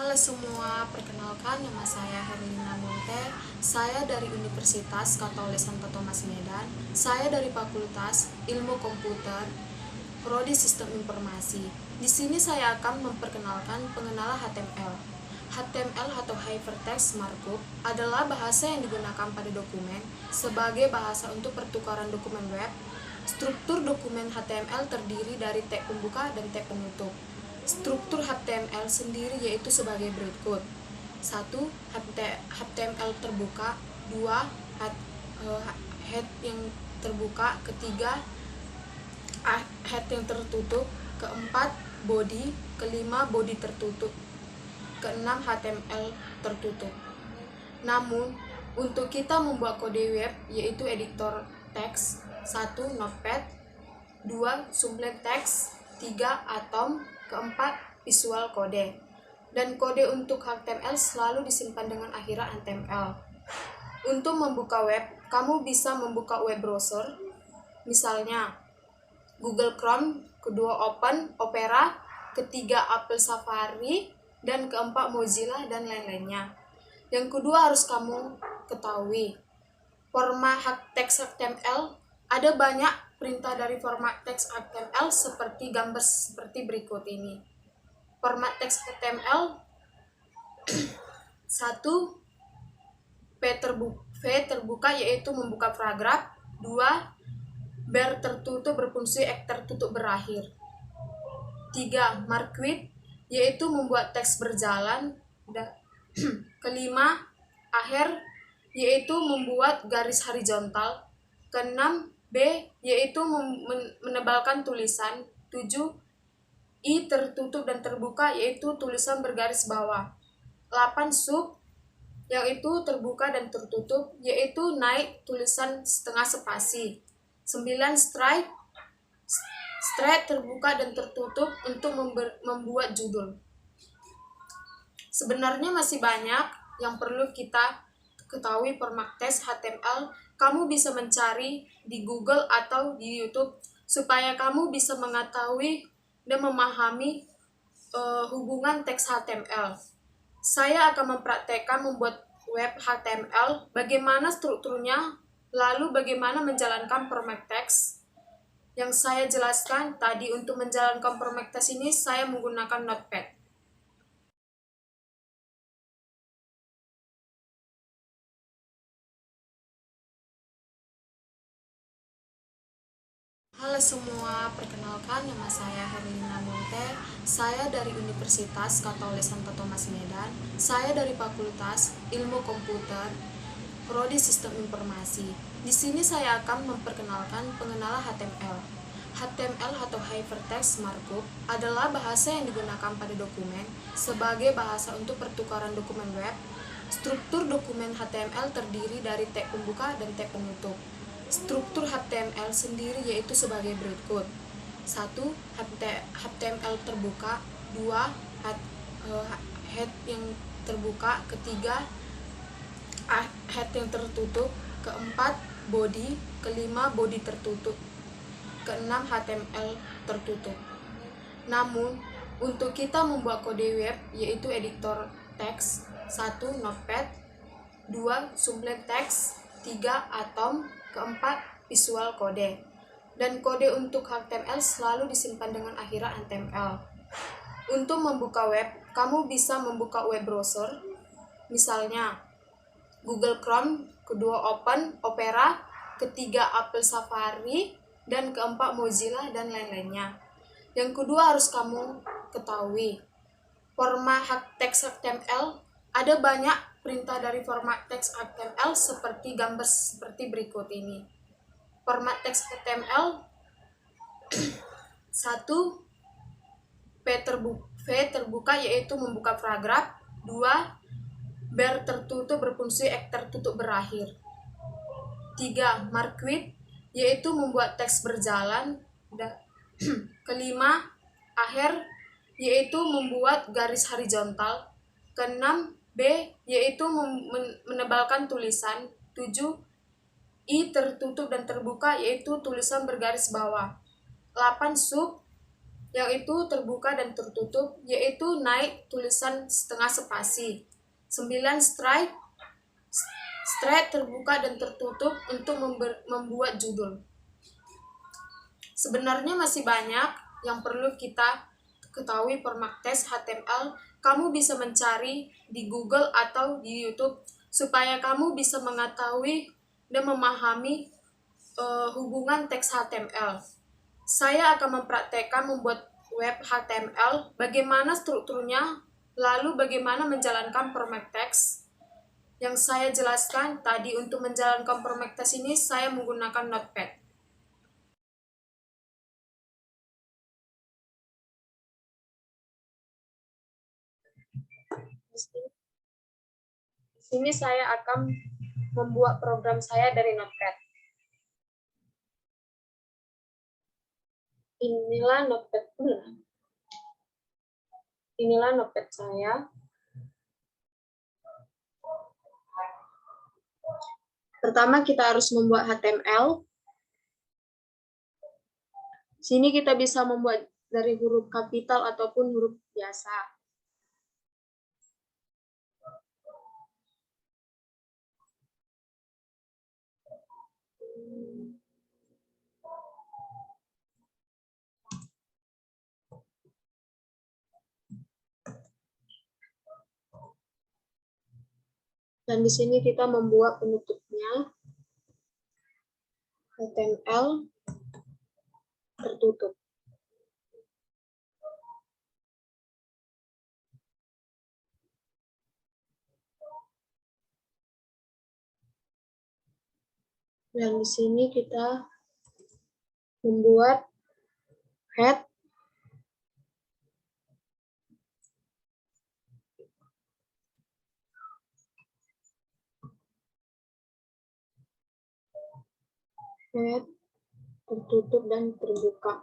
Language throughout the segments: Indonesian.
Halo semua, perkenalkan nama saya Herlina Monte. Saya dari Universitas Katolik Santo Thomas Medan. Saya dari Fakultas Ilmu Komputer, Prodi Sistem Informasi. Di sini saya akan memperkenalkan pengenalan HTML. HTML atau Hypertext Markup adalah bahasa yang digunakan pada dokumen sebagai bahasa untuk pertukaran dokumen web. Struktur dokumen HTML terdiri dari tag pembuka dan tag penutup. Struktur HTML sendiri yaitu sebagai berikut. 1. HTML terbuka. 2. Head yang terbuka. Ketiga, head yang tertutup. Keempat, body. Kelima, body tertutup. Keenam, HTML tertutup. Namun, untuk kita membuat kode web yaitu editor teks. 1. Notepad. 2. Sublime Text. 3. Atom. Keempat, visual kode. Dan kode untuk HTML selalu disimpan dengan akhiran HTML. Untuk membuka web, kamu bisa membuka web browser, misalnya Google Chrome, kedua Open, Opera, ketiga Apple Safari, dan keempat Mozilla dan lain-lainnya. Yang kedua harus kamu ketahui, format teks HTML ada banyak perintah dari format teks HTML seperti gambar seperti berikut ini. Format teks HTML 1. V terbuka yaitu membuka paragraf. 2. Bar tertutup berfungsi tertutup berakhir. 3. Marquee yaitu membuat teks berjalan. Kelima, akhir yaitu membuat garis horizontal. Keenam, B yaitu menebalkan tulisan. 7. I tertutup dan terbuka yaitu tulisan bergaris bawah. 8. Sub yaitu terbuka dan tertutup yaitu naik tulisan setengah spasi. 9. Straight terbuka dan tertutup untuk membuat judul. Sebenarnya masih banyak yang perlu kita ketahui format teks HTML. Kamu bisa mencari di Google atau di YouTube supaya kamu bisa mengetahui dan memahami hubungan teks HTML. Saya akan mempraktekkan membuat web HTML, bagaimana strukturnya, lalu bagaimana menjalankan format teks. Yang saya jelaskan tadi, untuk menjalankan format teks ini saya menggunakan Notepad. Halo semua, perkenalkan nama saya Herlina Monte. Saya dari Universitas Katolik Santo Thomas Medan. Saya dari Fakultas Ilmu Komputer, Prodi Sistem Informasi. Di sini saya akan memperkenalkan pengenalan HTML. HTML atau Hypertext Markup adalah bahasa yang digunakan pada dokumen sebagai bahasa untuk pertukaran dokumen web. Struktur dokumen HTML terdiri dari tag pembuka dan tag penutup. Struktur HTML sendiri yaitu sebagai berikut. 1. HTML terbuka. 2. Head yang terbuka. Ketiga, head yang tertutup. Keempat, body. Kelima, body tertutup. Keenam, HTML tertutup. Namun, untuk kita membuat kode web yaitu editor teks. 1. Notepad. 2. Sublime Text. 3. Atom. Keempat, visual kode. Dan kode untuk HTML selalu disimpan dengan akhiran HTML. Untuk membuka web, kamu bisa membuka web browser, misalnya Google Chrome, kedua Open, Opera, ketiga Apple Safari, dan keempat Mozilla dan lain-lainnya. Yang kedua harus kamu ketahui, format teks HTML ada banyak perintah dari format teks HTML seperti gambar seperti berikut ini. Format teks HTML 1. V terbuka yaitu membuka paragraf. 2. Bar tertutup berfungsi tertutup berakhir. 3. Marquee yaitu membuat teks berjalan. Kelima, akhir yaitu membuat garis horizontal. Keenam, B yaitu menebalkan tulisan. 7. I tertutup dan terbuka yaitu tulisan bergaris bawah. 8. Sub yang itu terbuka dan tertutup, yaitu naik tulisan setengah spasi. 9 straight terbuka dan tertutup untuk membuat judul. Sebenarnya masih banyak yang perlu kita ketahui format teks HTML. Kamu bisa mencari di Google atau di YouTube supaya kamu bisa mengetahui dan memahami hubungan teks HTML. Saya akan mempraktekkan membuat web HTML, bagaimana strukturnya, lalu bagaimana menjalankan format teks. Yang saya jelaskan tadi, untuk menjalankan format teks ini saya menggunakan Notepad. Di sini saya akan membuat program saya dari Notepad. Inilah Notepad. Inilah Notepad saya. Pertama kita harus membuat HTML. Sini kita bisa membuat dari huruf kapital ataupun huruf biasa. Dan di sini kita membuat penutupnya HTML tertutup. Dan di sini kita membuat head tertutup dan terbuka,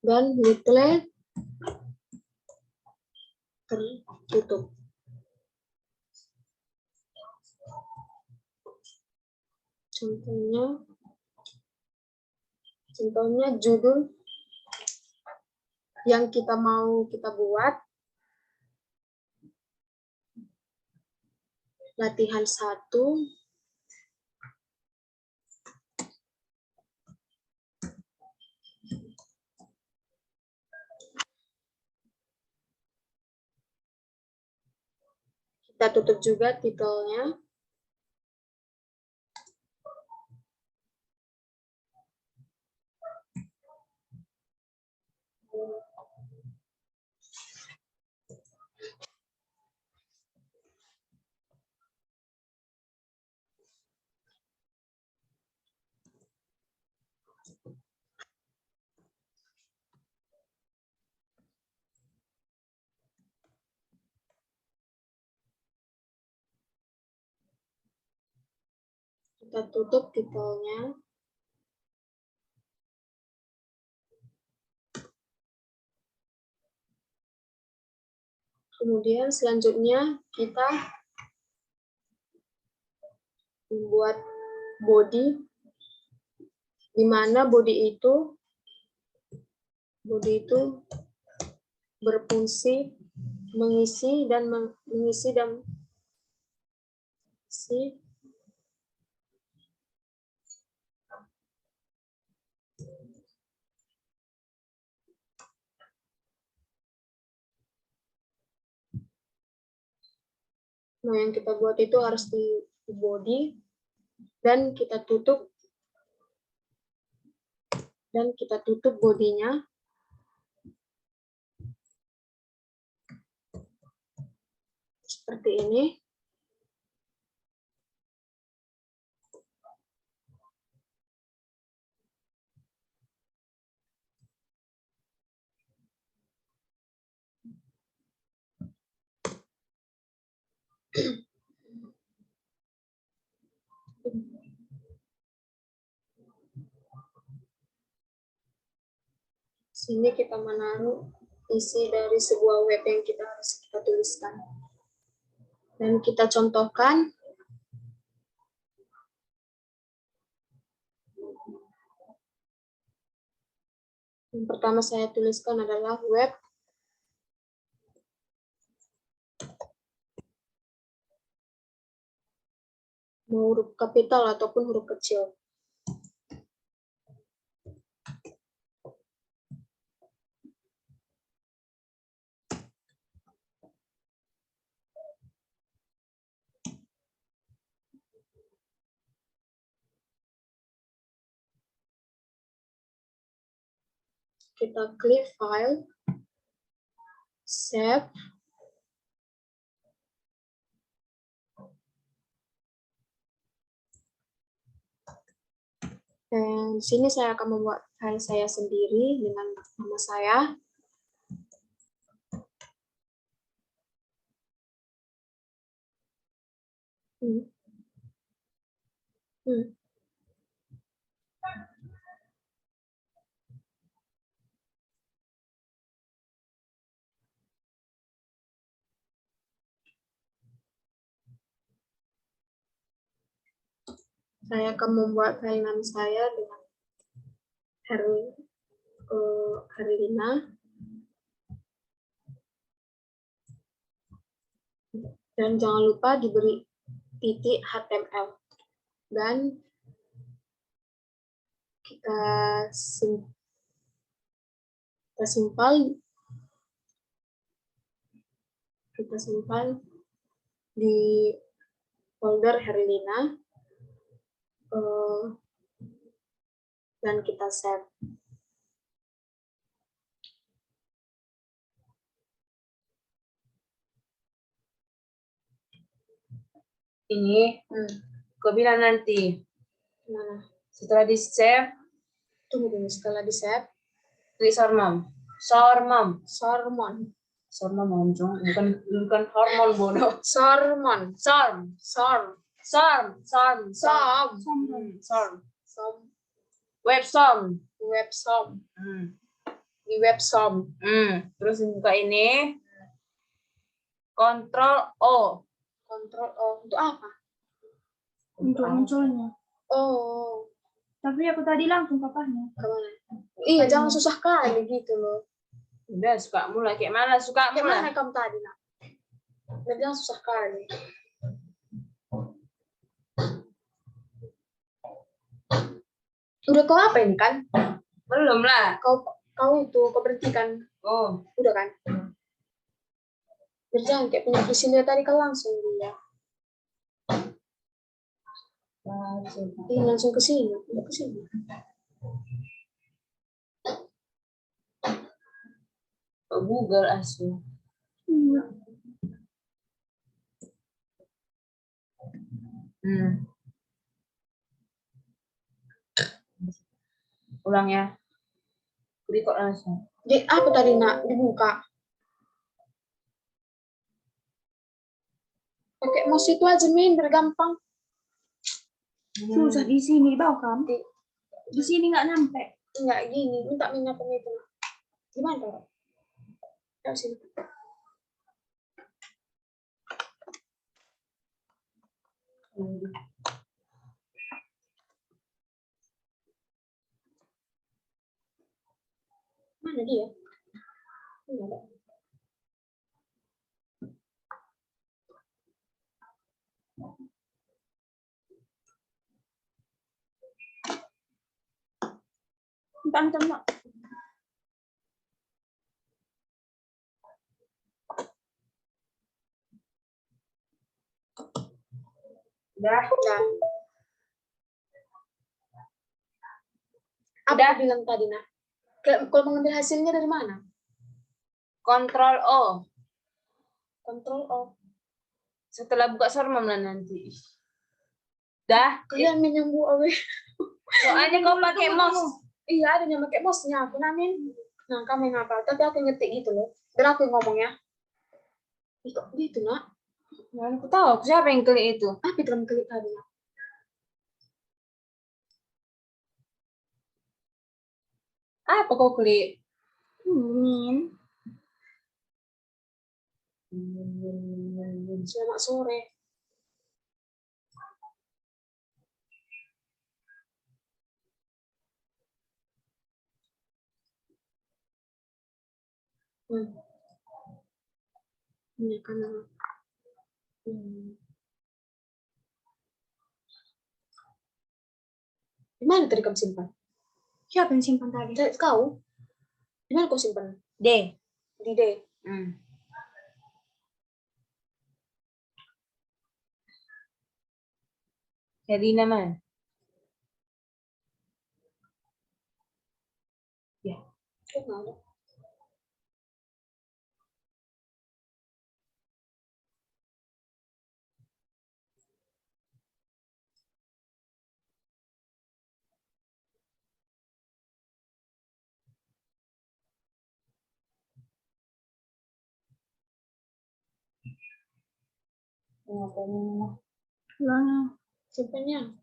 dan little tertutup. Contohnya judul yang kita mau kita buat, latihan 1. Kita tutup juga titelnya. Kita tutup titelnya. Kemudian selanjutnya kita membuat body, di mana body itu berfungsi mengisi dan nah, yang kita buat itu harus di body, dan kita tutup bodinya. Seperti ini. Sini kita menaruh isi dari sebuah web yang kita harus tuliskan. Dan kita contohkan. Yang pertama saya tuliskan adalah web. Mau huruf kapital ataupun huruf kecil. Kita klik file, save. Dan di sini saya akan membuat file saya sendiri dengan nama saya. Saya akan membuat file nama saya dengan Herlina. Dan jangan lupa diberi titik HTML. Dan kita simpan di folder Herlina. Dan kita save. Ini kau bilang nanti setelah di save, Tunggu dulu, setelah di save klik sormon bukan hormon bodoh. sorm websom di websom. Terus buka ini, Ctrl O Untuk apa? Untuk munculnya. Oh, Tapi aku tadi langsung papahnya. kemana? Iya, jangan susah kali gitu loh. udah suka mulai kayak mana suka Kayak mulai. mana kamu tadi, nak? Jangan susah kali. Udah kau apa ini kan? Belum lah. Kau berhentikan. Oh, Udah kan? Berjalan kayak punya visinya tadi kan langsung dia. Langsung ke sini, ke sini. Google asu. Ulang ya. Record langsung. Jadi apa tadi, nak? Dibuka. Pakai mouse itu aja, Min, biar gampang. Susah di sini, bau kamu. Di sini nggak nyampe. Enggak gini, minta minyak itu. Gimana, Pak? Tahu sini. Mana dia? Enggak ada. Bentar, Mak. Udah. Apa aku bilang tadi, nak? Kalau mengambil hasilnya dari mana? Ctrl O. Control O. Setelah buka sormon lah nanti. Dah. Kalian menyambung awet. Soalnya kau pakai mouse. Iya, ada yang pakai mouse-nya. Aku namin. Nah, kamu yang apa? Tapi aku ngetik gitu loh. Biar aku yang ngomongnya. Itu gitu, nak. Ya, aku tahu siapa yang klik itu. Apa itu yang klik tadi, nak? Apa kau klik? Min. Selamat sore. Ini kan. Di mana tadi kamu simpan? Siapa yang simpan tadi? Kau? Di mana kau simpan? D. Di D. Herina mana? Ya. Kok nggak ada? Ulangnya. Simpannya.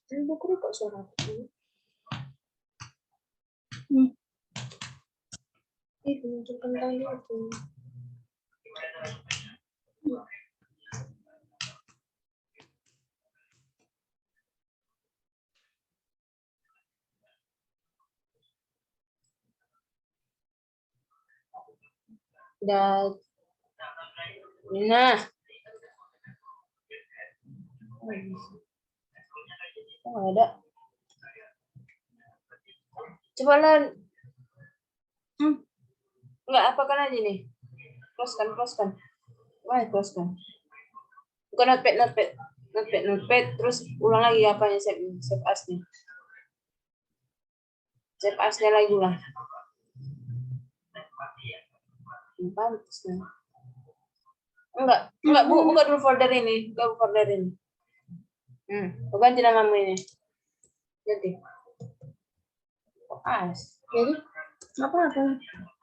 Ini buku kok suara aku. Menunjukkan tadi itu. Dan nah. Oh, nggak ada. Coba lah. Nggak apakan aja nih. Close-kan. Wah, close-kan. Bukan notepad. Terus ulang lagi apanya save as-nya. Save as-nya lagi ulang. Pantas kan. Enggak, buka dulu folder ini. Kau ganti namamu ini. Ganti. As. Jadi Apa?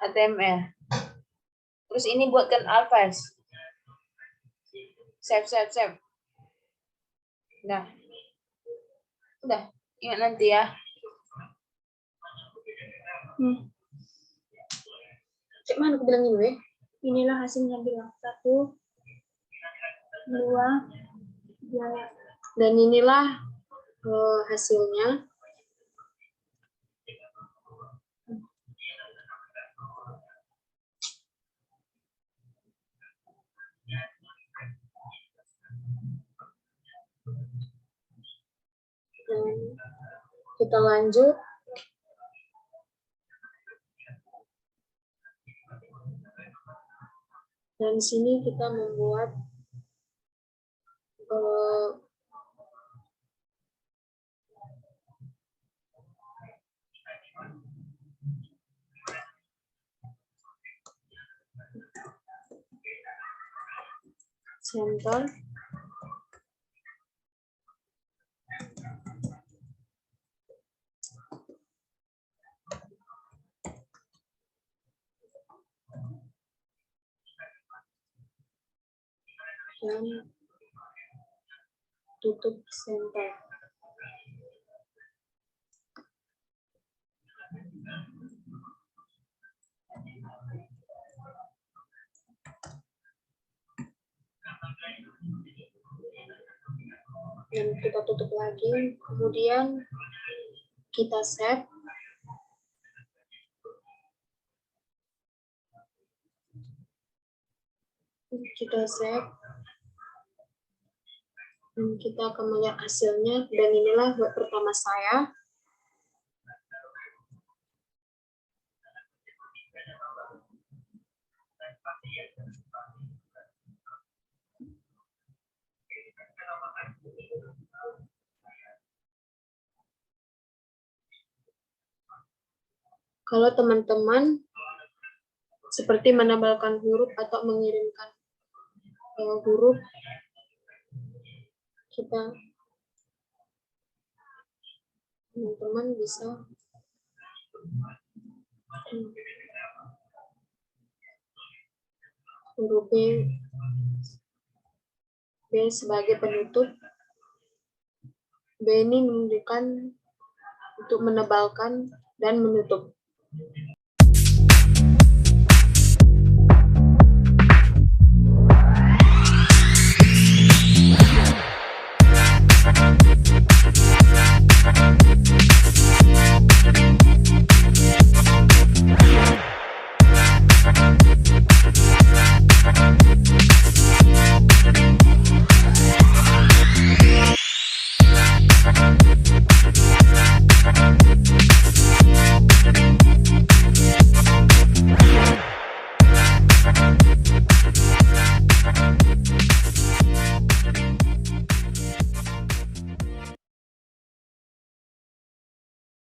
HTML. Terus ini buatkan alt files. Save. Udah. Ingat nanti ya. Cek mana aku bilang ini, Inilah hasilnya bilang 1, 2, 3. dan inilah hasilnya. Dan kita lanjut. Dan di sini kita membuat center. Dan tutup center. Dan kita tutup lagi, kemudian kita save. Dan kita akan melihat hasilnya, dan inilah web pertama saya. Kalau teman-teman seperti menebalkan huruf atau mengirimkan huruf, teman-teman bisa huruf B sebagai penutup. B ini menunjukkan untuk menebalkan dan menutup.